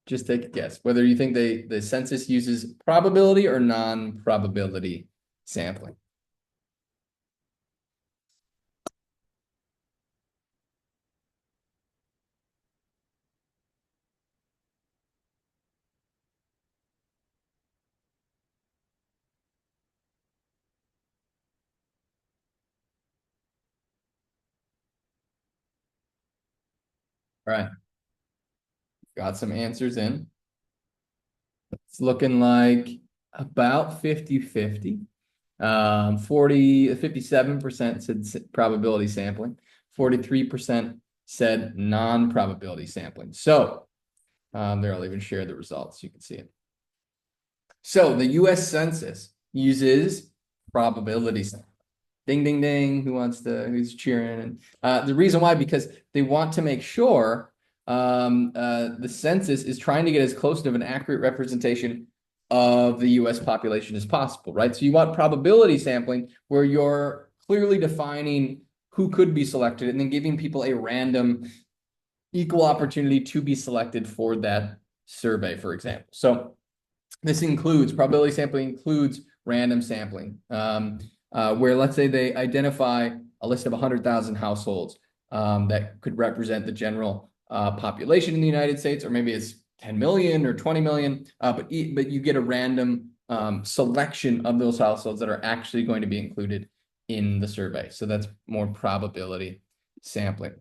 Just take a guess. Whether you think the census uses probability or non-probability sampling. All right. Got some answers in. It's looking like about 50-50. 57% said probability sampling. 43% said non-probability sampling. So there, I'll even share the results. You can see it. So the U.S. Census uses probability sampling. Ding, ding, ding. Who's cheering? And the reason why, because they want to make sure the census is trying to get as close to an accurate representation of the U.S. population as possible, right? So you want probability sampling where you're clearly defining who could be selected and then giving people a random equal opportunity to be selected for that survey, for example. So this includes probability sampling, includes random sampling, where let's say they identify a list of 100,000 households that could represent the general population in the United States, or maybe it's 10 million or 20 million, but you get a random selection of those households that are actually going to be included in the survey. So that's more probability sampling.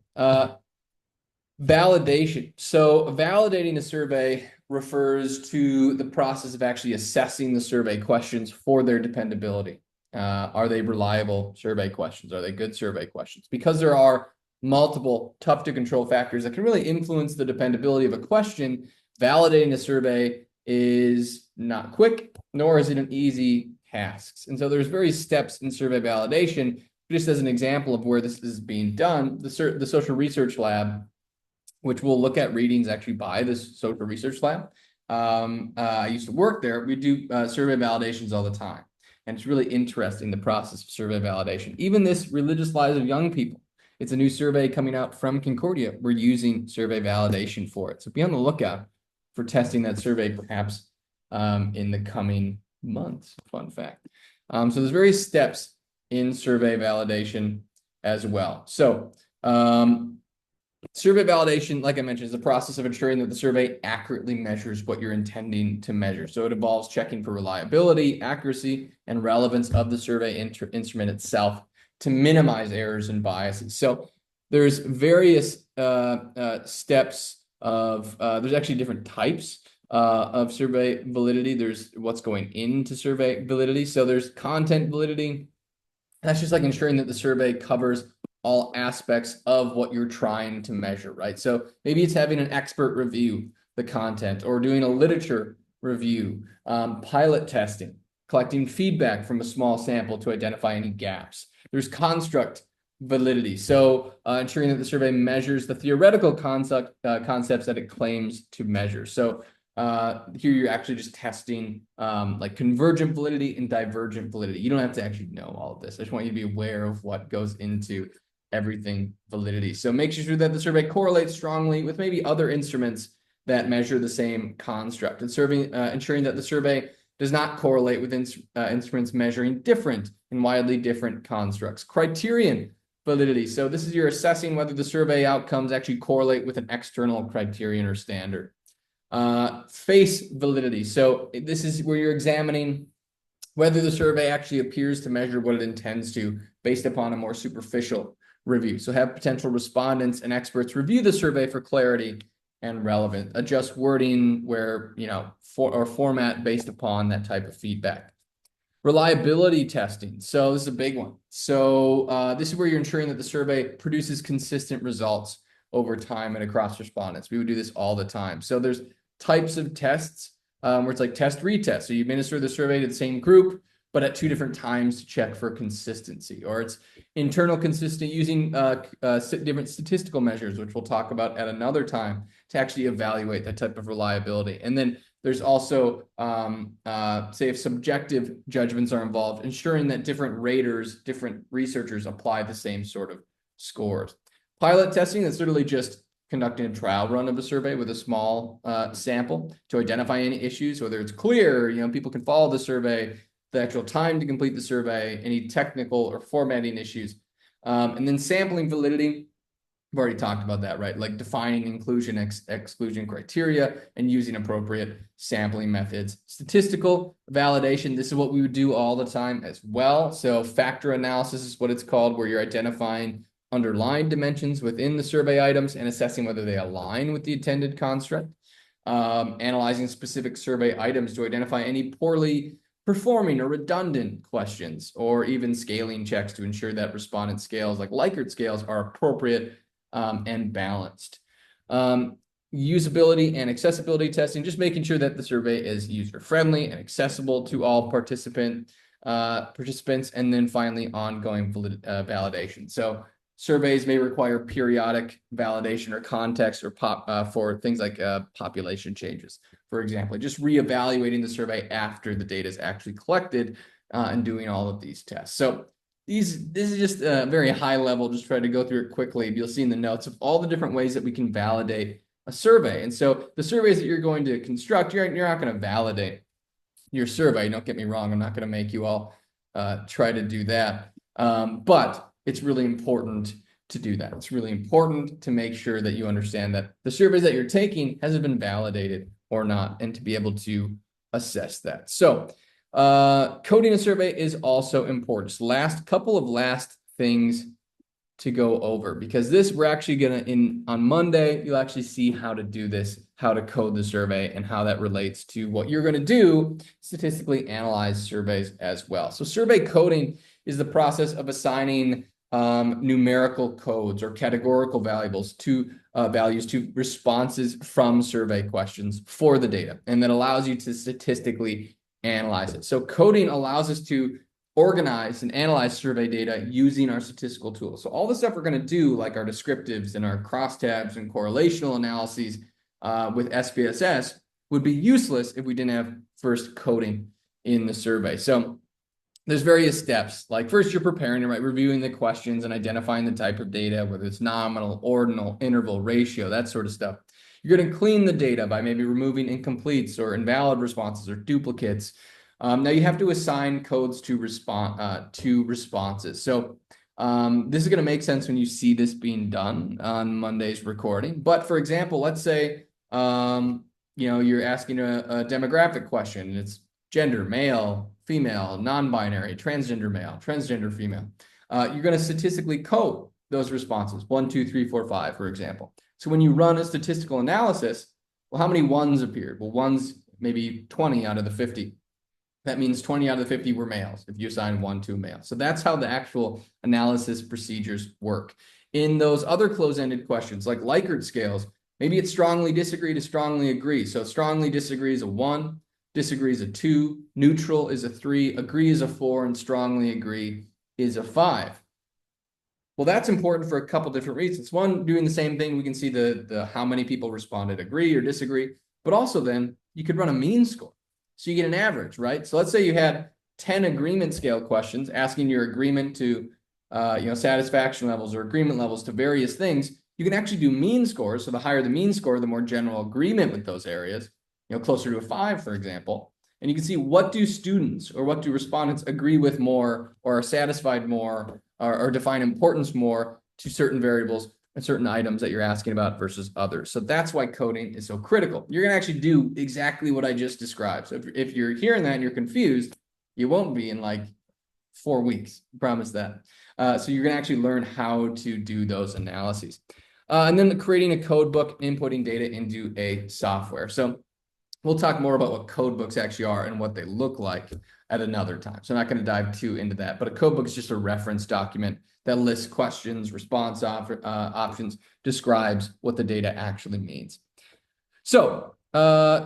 Validation. So validating a survey refers to the process of actually assessing the survey questions for their dependability. Are they reliable survey questions? Are they good survey questions? Because there are multiple tough to control factors that can really influence the dependability of a question, validating a survey is not quick, nor is it an easy task. And so there's various steps in survey validation. Just as an example of where this is being done, the Social Research Lab, which will look at readings actually by this Social Research Lab. I used to work there. We do survey validations all the time. And it's really interesting, the process of survey validation. Even this Religious Lives of Young People, it's a new survey coming out from Concordia. We're using survey validation for it. So be on the lookout for testing that survey perhaps in the coming months. Fun fact. So there's various steps in survey validation as well. So survey validation, like I mentioned, is the process of ensuring that the survey accurately measures what you're intending to measure. So it involves checking for reliability, accuracy, and relevance of the survey instrument itself to minimize errors and biases. So there's various steps of, there's actually different types of survey validity. There's what's going into survey validity. So there's content validity. That's just like ensuring that the survey covers all aspects of what you're trying to measure, right? So maybe it's having an expert review the content, or doing a literature review, pilot testing, collecting feedback from a small sample to identify any gaps. There's construct validity, so ensuring that the survey measures the theoretical concepts that it claims to measure. So here you're actually just testing like convergent validity and divergent validity. You don't have to actually know all of this. I just want you to be aware of what goes into everything validity. So make sure that the survey correlates strongly with maybe other instruments that measure the same construct, and ensuring that the survey does not correlate with instruments measuring different and widely different constructs. Criterion validity. So this is you're assessing whether the survey outcomes actually correlate with an external criterion or standard. Face validity. So this is where you're examining whether the survey actually appears to measure what it intends to based upon a more superficial review. So have potential respondents and experts review the survey for clarity and relevance. Adjust wording where, or format based upon that type of feedback. Reliability testing. So this is a big one. So this is where you're ensuring that the survey produces consistent results over time and across respondents. We would do this all the time. So there's types of tests where it's like test retest. So you administer the survey to the same group, but at 2 different times to check for consistency. Or it's internal consistent using different statistical measures, which we'll talk about at another time, to actually evaluate that type of reliability. And then there's also, say if subjective judgments are involved, ensuring that different raters, different researchers apply the same sort of scores. Pilot testing, that's literally just conducting a trial run of a survey with a small sample to identify any issues, whether it's clear, people can follow the survey, the actual time to complete the survey, any technical or formatting issues. And then sampling validity, I've already talked about that, right? Like defining inclusion, exclusion criteria and using appropriate sampling methods. Statistical validation, this is what we would do all the time as well. So factor analysis is what it's called, where you're identifying underlying dimensions within the survey items and assessing whether they align with the intended construct. Analyzing specific survey items to identify any poorly performing or redundant questions, or even scaling checks to ensure that respondent scales, like Likert scales, are appropriate and balanced. Usability and accessibility testing, just making sure that the survey is user-friendly and accessible to all participants. And then finally, ongoing validation. So surveys may require periodic validation or context or for things like population changes. For example, just reevaluating the survey after the data is actually collected and doing all of these tests. So this is just a very high level, just try to go through it quickly. You'll see in the notes of all the different ways that we can validate a survey. And so the surveys that you're going to construct, you're not going to validate your survey. Don't get me wrong. I'm not going to make you all try to do that. But it's really important to do that. It's really important to make sure that you understand that the surveys that you're taking, has it been validated or not, and to be able to assess that. So coding a survey is also important. So last things to go over, because this we're actually on Monday, you'll actually see how to do this, how to code the survey, and how that relates to what you're going to do, statistically analyze surveys as well. So survey coding is the process of assigning numerical codes or categorical values to responses from survey questions for the data, and that allows you to statistically analyze it. So coding allows us to organize and analyze survey data using our statistical tools. So all the stuff we're going to do, like our descriptives and our crosstabs and correlational analyses with SPSS, would be useless if we didn't have first coding in the survey. So there's various steps. Like first, you're preparing it, right? Reviewing the questions and identifying the type of data, whether it's nominal, ordinal, interval, ratio, that sort of stuff. You're going to clean the data by maybe removing incompletes or invalid responses or duplicates. Now you have to assign codes to responses. So this is going to make sense when you see this being done on Monday's recording. But for example, let's say you're asking a demographic question, and it's gender, male, female, non-binary, transgender male, transgender female. You're going to statistically code those responses, 1, 2, 3, 4, 5, for example. So when you run a statistical analysis, well, how many ones appeared? Well, ones, maybe 20 out of the 50. That means 20 out of the 50 were males if you assign 1 to a male. So that's how the actual analysis procedures work. In those other close-ended questions, like Likert scales, maybe it's strongly disagree to strongly agree. So strongly disagree is a 1, disagree is a 2, neutral is a 3, agree is a 4, and strongly agree is a 5. Well, that's important for a couple different reasons. One, doing the same thing, we can see the how many people responded agree or disagree, but also then you could run a mean score. So you get an average, right? So let's say you had 10 agreement scale questions asking your agreement to, satisfaction levels or agreement levels to various things. You can actually do mean scores. So the higher the mean score, the more general agreement with those areas, closer to a 5, for example. And you can see what do students or what do respondents agree with more or are satisfied more or define importance more to certain variables and certain items that you're asking about versus others. So that's why coding is so critical. You're going to actually do exactly what I just described. So if you're hearing that and you're confused, you won't be in like 4 weeks. I promise that. So you're going to actually learn how to do those analyses. And then creating a code book, inputting data into a software. So we'll talk more about what code books actually are and what they look like at another time. So I'm not going to dive too into that, but a code book is just a reference document that lists questions, response options, describes what the data actually means. So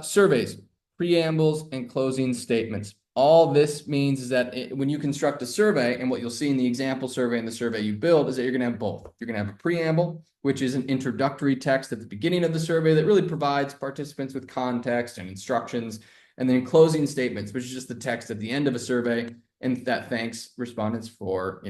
surveys, preambles, and closing statements. All this means is that when you construct a survey, and what you'll see in the example survey and the survey you build is that you're going to have both. You're going to have a preamble, which is an introductory text at the beginning of the survey that really provides participants with context and instructions, and then closing statements, which is just the text at the end of a survey, and that thanks respondents for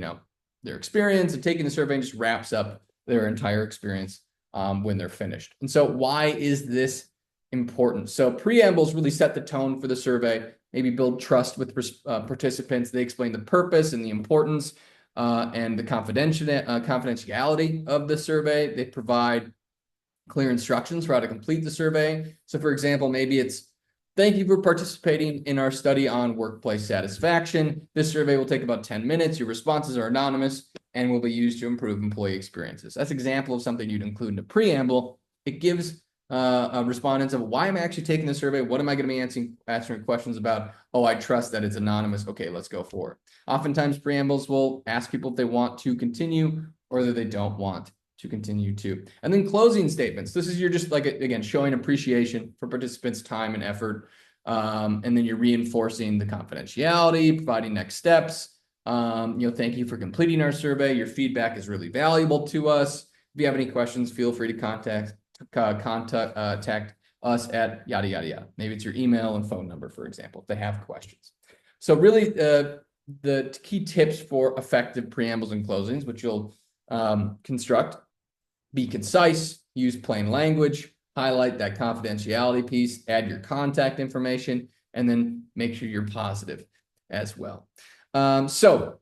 their experience and taking the survey, and just wraps up their entire experience when they're finished. And so why is this important? So preambles really set the tone for the survey, maybe build trust with participants. They explain the purpose and the importance and the confidentiality of the survey. They provide clear instructions for how to complete the survey. So for example, maybe it's, thank you for participating in our study on workplace satisfaction. This survey will take about 10 minutes. Your responses are anonymous and will be used to improve employee experiences. That's an example of something you'd include in a preamble. It gives respondents of why am I actually taking the survey? What am I going to be answering questions about? Oh, I trust that it's anonymous. Okay, let's go for it. Oftentimes preambles will ask people if they want to continue or whether they don't want to continue to. And then closing statements. This is you're just like, again, showing appreciation for participants' time and effort. And then you're reinforcing the confidentiality, providing next steps. Thank you for completing our survey. Your feedback is really valuable to us. If you have any questions, feel free to contact us at yada, yada, yada. Maybe it's your email and phone number, for example, if they have questions. So really the key tips for effective preambles and closings, which you'll construct: be concise, use plain language, highlight that confidentiality piece, add your contact information, and then make sure you're positive as well. So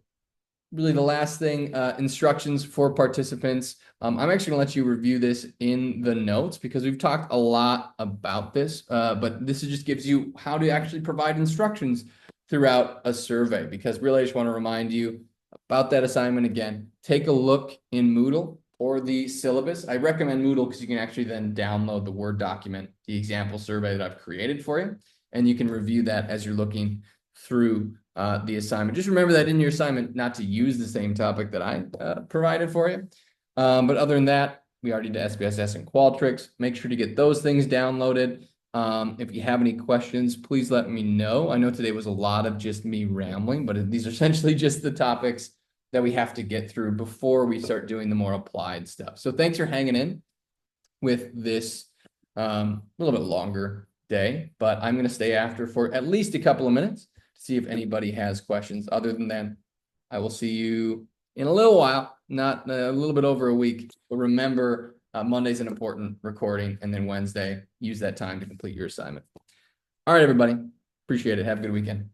really the last thing, instructions for participants. I'm actually gonna let you review this in the notes because we've talked a lot about this, but this just gives you how to actually provide instructions throughout a survey, because really I just want to remind you about that assignment again. Take a look in Moodle or the syllabus. I recommend Moodle because you can actually then download the Word document, the example survey that I've created for you, and you can review that as you're looking through the assignment. Just remember that in your assignment, not to use the same topic that I provided for you. But other than that, we already did SPSS and Qualtrics. Make sure to get those things downloaded. If you have any questions, please let me know. I know today was a lot of just me rambling, but these are essentially just the topics that we have to get through before we start doing the more applied stuff. So thanks for hanging in with this little bit longer day, but I'm going to stay after for at least a couple of minutes to see if anybody has questions. Other than that, I will see you in a little while, not a little bit over a week. But remember, Monday's an important recording, and then Wednesday, use that time to complete your assignment. All right, everybody. Appreciate it. Have a good weekend.